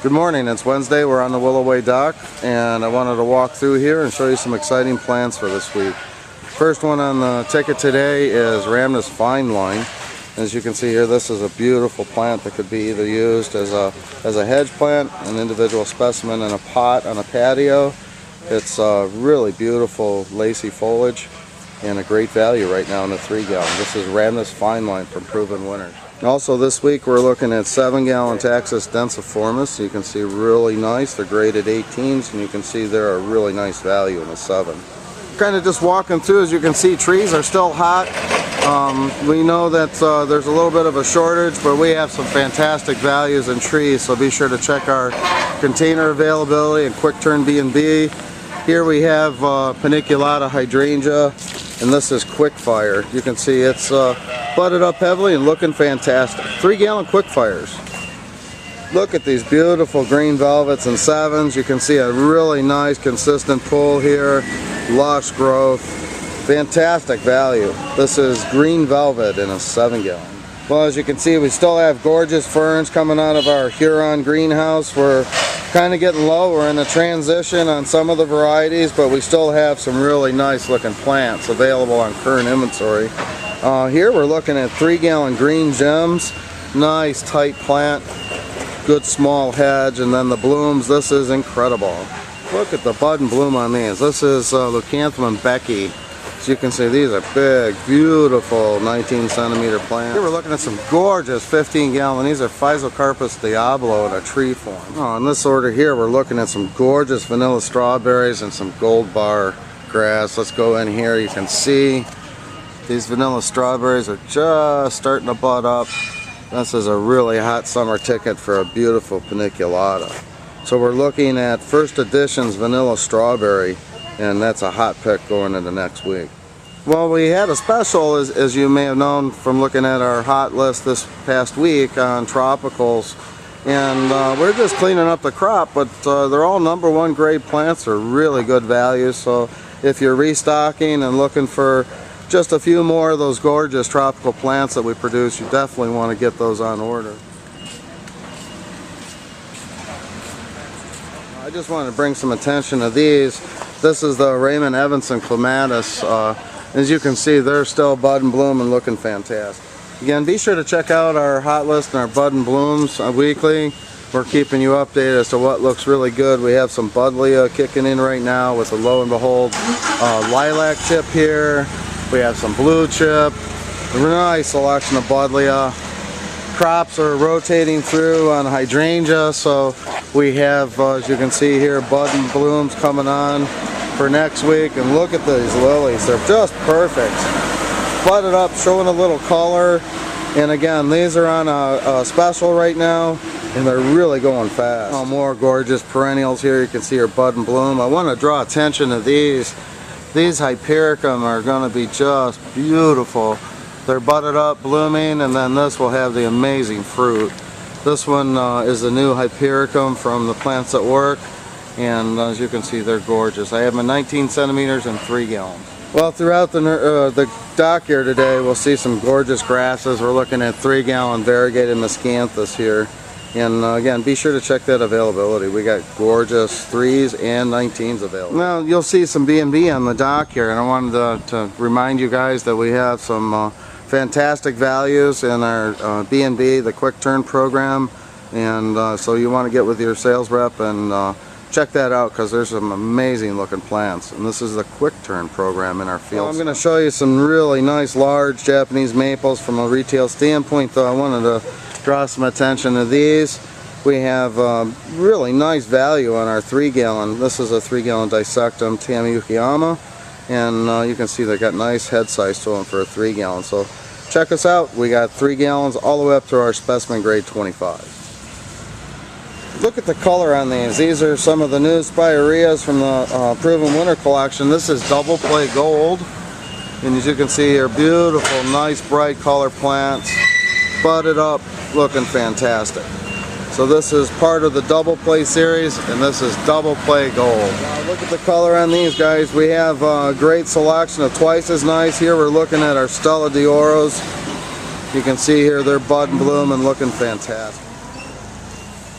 Good morning, it's Wednesday, we're on the Willoway dock and I wanted to walk through here and show you some exciting plants for this week. First one on the ticket today is Rhamnus fine line. As you can see here, this is a beautiful plant that could be either used as a hedge plant, an individual specimen in a pot on a patio. It's really beautiful lacy foliage and a great value right now in the 3-gallon. This is Rhamnus fine line from Proven Winners. Also this week we're looking at 7-gallon Taxus densiformis. You can see really nice. They're graded 18s and you can see they're a really nice value in the 7. Kind of just walking through, as you can see, trees are still hot. We know that there's a little bit of a shortage, but we have some fantastic values in trees, so be sure to check our container availability and quick turn B&B. Here we have paniculata hydrangea, and this is quick fire. You can see it's budded up heavily and looking fantastic. 3-gallon quick fires. Look at these beautiful green velvets and 7s. You can see a really nice consistent pull here, lush growth, fantastic value. This is green velvet in a 7-gallon. Well, as you can see, we still have gorgeous ferns coming out of our Huron greenhouse. We're kind of getting low. We're in a transition on some of the varieties, but we still have some really nice looking plants available on current inventory. Here we're looking at 3-gallon green gems. Nice tight plant, good small hedge, and then the blooms. This is incredible. Look at the bud and bloom on these. This is Leucanthemum Becky. As you can see, these are big, beautiful 19-centimeter plants. Here we're looking at some gorgeous 15-gallon. These are Physocarpus diablo in a tree form. In this order here, we're looking at some gorgeous vanilla strawberries and some gold bar grass. Let's go in here. You can see these vanilla strawberries are just starting to bud up. This is a really hot summer ticket for a beautiful paniculata. So we're looking at First Edition's vanilla strawberry, and that's a hot pick going into next week. Well, we had a special, as you may have known from looking at our hot list this past week on tropicals, and we're just cleaning up the crop, but they're all #1 grade plants. They're really good values, so if you're restocking and looking for just a few more of those gorgeous tropical plants that we produce, you definitely want to get those on order. I just wanted to bring some attention to these. This is the Raymond Evanson clematis. As you can see, they're still bud and bloom and looking fantastic. Again, be sure to check out our hot list and our bud and blooms weekly. We're keeping you updated as to what looks really good. We have some Buddleia kicking in right now with a lo and behold lilac chip here. We have some blue chip. A nice selection of Buddleia. Crops are rotating through on hydrangea, so we have, as you can see here, bud and blooms coming on for next week. And look at these lilies, they're just perfect. Budded up, showing a little color. And again, these are on a special right now, and they're really going fast. More gorgeous perennials here. You can see our bud and bloom. I want to draw attention to these. These Hypericum are going to be just beautiful. They're budded up, blooming, and then this will have the amazing fruit. This one is the new Hypericum from the Plants at Work, and as you can see, they're gorgeous. I have them in 19 centimeters and 3 gallons. Well, throughout the dock here today, we'll see some gorgeous grasses. We're looking at 3-gallon variegated miscanthus here. And again, be sure to check that availability. We got gorgeous 3s and 19s available. Now, you'll see some B&B on the dock here, and I wanted to remind you guys that we have some fantastic values in our B&B, the quick turn program, and so you want to get with your sales rep and check that out, because there's some amazing looking plants, and this is the quick turn program in our field. I'm going to show you some really nice large Japanese maples from a retail standpoint, though I wanted to draw some attention to these. We have really nice value on our 3-gallon. This is a 3-gallon dissectum Tamiyukiyama, and you can see they got nice head size to them for a 3-gallon. So check us out. We got 3 gallons all the way up to our specimen grade 25. Look at the color on these. These are some of the new spireas from the Proven Winter collection. This is double play gold, and as you can see here, beautiful, nice, bright color plants, budded up, looking fantastic. So this is part of the double play series, and this is double play gold. Look at the color on these guys. We have a great selection of twice as nice. Here we're looking at our Stella d'Oros. You can see here they're bud and bloom and looking fantastic.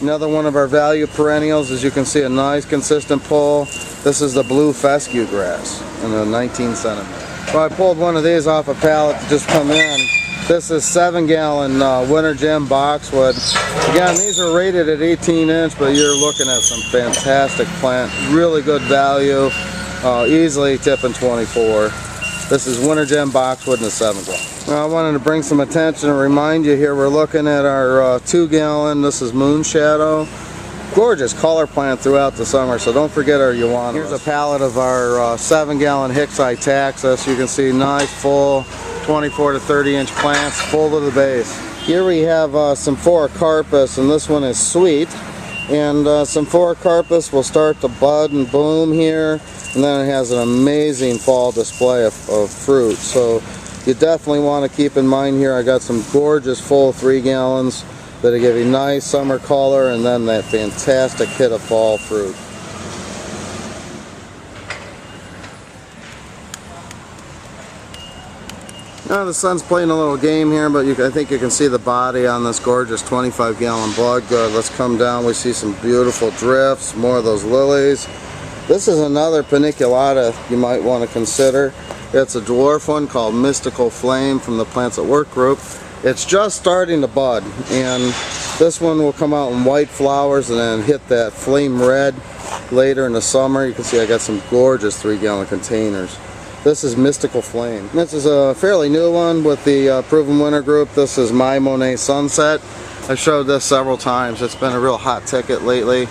Another one of our value perennials, as you can see, a nice consistent pull. This is the blue fescue grass in the 19 centimeter. Well, I pulled one of these off a pallet to just come in. This is 7-gallon Winter Gem boxwood. Again, these are rated at 18 inch, but you're looking at some fantastic plant. Really good value, easily tipping 24. This is Winter Gem boxwood in a 7-gallon. Well, I wanted to bring some attention and remind you here, we're looking at our 2-gallon. This is Moon Shadow. Gorgeous color plant throughout the summer, so don't forget our Euonymus. Here's a pallet of our 7-gallon Hicksite Taxus. You can see nice full 24 to 30 inch plants, full to the base. Here we have Symphora carpus, and this one is sweet. And Symphora carpus will start to bud and bloom here, and then it has an amazing fall display of fruit. So you definitely want to keep in mind here, I got some gorgeous full 3 gallons that'll give you nice summer color, and then that fantastic hit of fall fruit. Now the sun's playing a little game here, but I think you can see the body on this gorgeous 25-gallon blood good. Let's come down. We see some beautiful drifts, more of those lilies. This is another paniculata you might want to consider. It's a dwarf one called Mystical Flame from the Plants at Work group. It's just starting to bud, and this one will come out in white flowers and then hit that flame red later in the summer. You can see I got some gorgeous 3-gallon containers. This is Mystical Flame. This is a fairly new one with the Proven Winner group. This is My Monet Sunset. I've showed this several times. It's been a real hot ticket lately.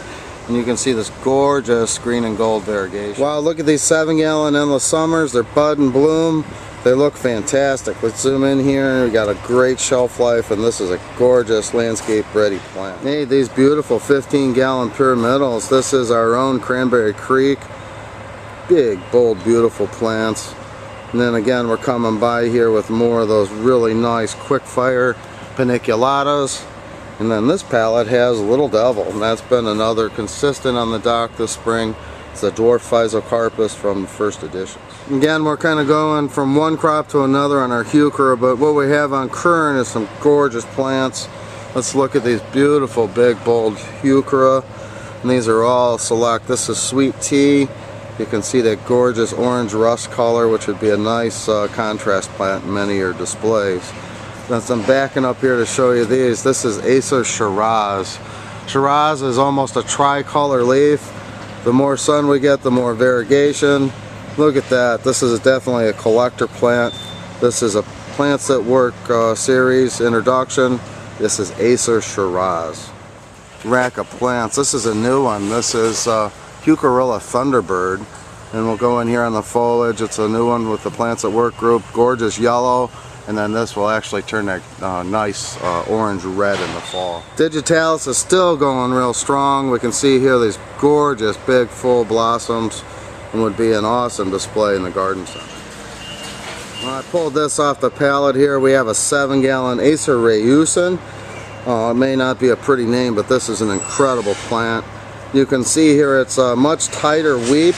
And you can see this gorgeous green and gold variegation. Wow, look at these 7-gallon Endless Summers. They're bud and bloom. They look fantastic. Let's zoom in here. We got a great shelf life, and this is a gorgeous landscape ready plant. Hey, these beautiful 15-gallon pyramidals. This is our own Cranberry Creek. Big, bold, beautiful plants. And then again, we're coming by here with more of those really nice quick fire paniculatas. And then this pallet has Little Devil, and that's been another consistent on the dock this spring. It's the dwarf Physocarpus from the first editions. Again, we're kind of going from one crop to another on our heuchera, but what we have on current is some gorgeous plants. Let's look at these beautiful, big, bold heuchera. And these are all select. This is Sweet Tea. You can see that gorgeous orange rust color, which would be a nice contrast plant in many of your displays. Then I'm backing up here to show you these. This is Acer Shiraz. Shiraz is almost a tricolor leaf. The more sun we get, the more variegation. Look at that. This is definitely a collector plant. This is a Plants at Work series introduction. This is Acer Shiraz. Rack of plants. This is a new one. This is Heucherilla Thunderbird. And we'll go in here on the foliage. It's a new one with the Plants at Work group. Gorgeous yellow. And then this will actually turn that nice orange red in the fall. Digitalis is still going real strong. We can see here these gorgeous big full blossoms, and would be an awesome display in the garden center. Well, I pulled this off the pallet here. We have a 7-gallon Acer Rayusin. It may not be a pretty name, but this is an incredible plant. You can see here it's a much tighter weep,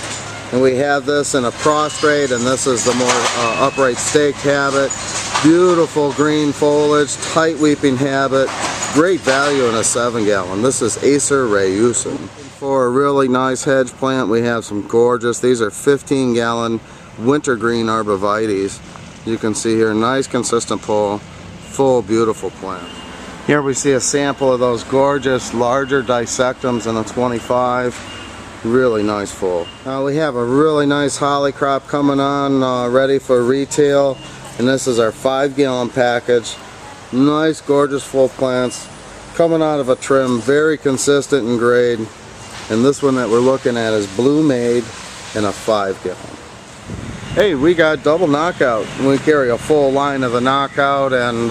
and we have this in a prostrate, and this is the more upright staked habit. Beautiful green foliage, tight weeping habit, great value in a 7-gallon. This is Acer Rayusin. For a really nice hedge plant, we have some gorgeous, these are 15-gallon wintergreen arborvitaes. You can see here, nice consistent pull, full beautiful plant. Here we see a sample of those gorgeous larger dissectums in a 25. Really nice full. Now we have a really nice holly crop coming on, ready for retail. And this is our 5-gallon package. Nice, gorgeous full plants coming out of a trim, very consistent in grade. And this one that we're looking at is Blue Maid in a 5-gallon. Hey, we got double knockout. We carry a full line of the knockout and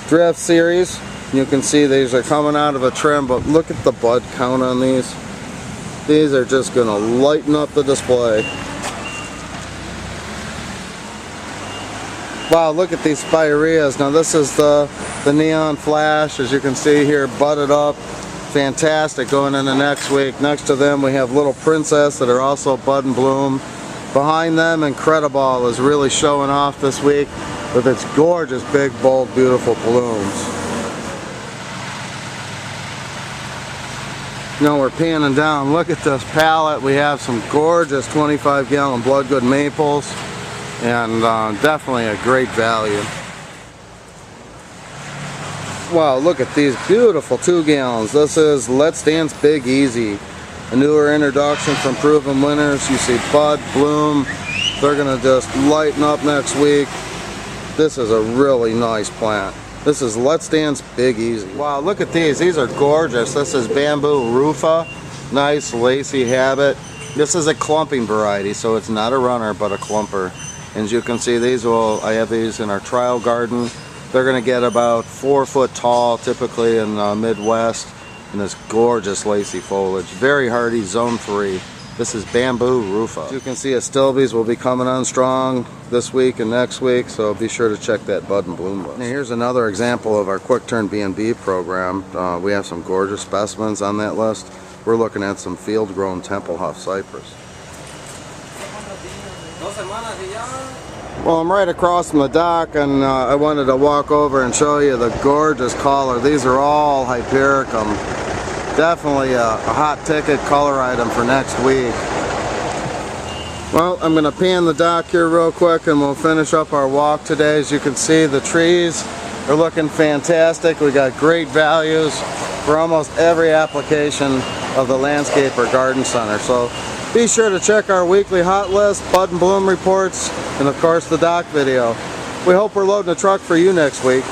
drift series. You can see these are coming out of a trim, but look at the bud count on these. These are just going to lighten up the display. Wow, look at these spireas. Now this is the Neon Flash, as you can see here, budded up. Fantastic going into next week. Next to them we have Little Princess that are also bud and bloom. Behind them, Incrediball is really showing off this week with its gorgeous, big, bold, beautiful blooms. Now we're panning down. Look at this pallet. We have some gorgeous 25-gallon Bloodgood maples, and definitely a great value. Wow, look at these beautiful 2 gallons. This is Let's Dance Big Easy, a newer introduction from proven winners. You see bud, bloom. They're gonna just lighten up next week. This is a really nice plant. This is Let's Dance Big Easy. Wow, look at these. These are gorgeous. This is Bamboo Rufa. Nice lacy habit. This is a clumping variety, so it's not a runner but a clumper. And as you can see, I have these in our trial garden. They're going to get about 4 foot tall, typically in the Midwest, and this gorgeous lacy foliage. Very hardy, zone 3. This is Bamboo Rufa. As you can see, Astilbes will be coming on strong this week and next week, so be sure to check that bud and bloom list. Now here's another example of our quick turn B&B program. We have some gorgeous specimens on that list. We're looking at some field-grown Temple Huff cypress. Well, I'm right across from the dock, and I wanted to walk over and show you the gorgeous color. These are all Hypericum. Definitely a hot ticket color item for next week. Well, I'm going to pan the dock here real quick and we'll finish up our walk today. As you can see, the trees are looking fantastic. We got great values for almost every application of the landscape or garden center. So be sure to check our weekly hot list, bud and bloom reports, and of course the dock video. We hope we're loading a truck for you next week.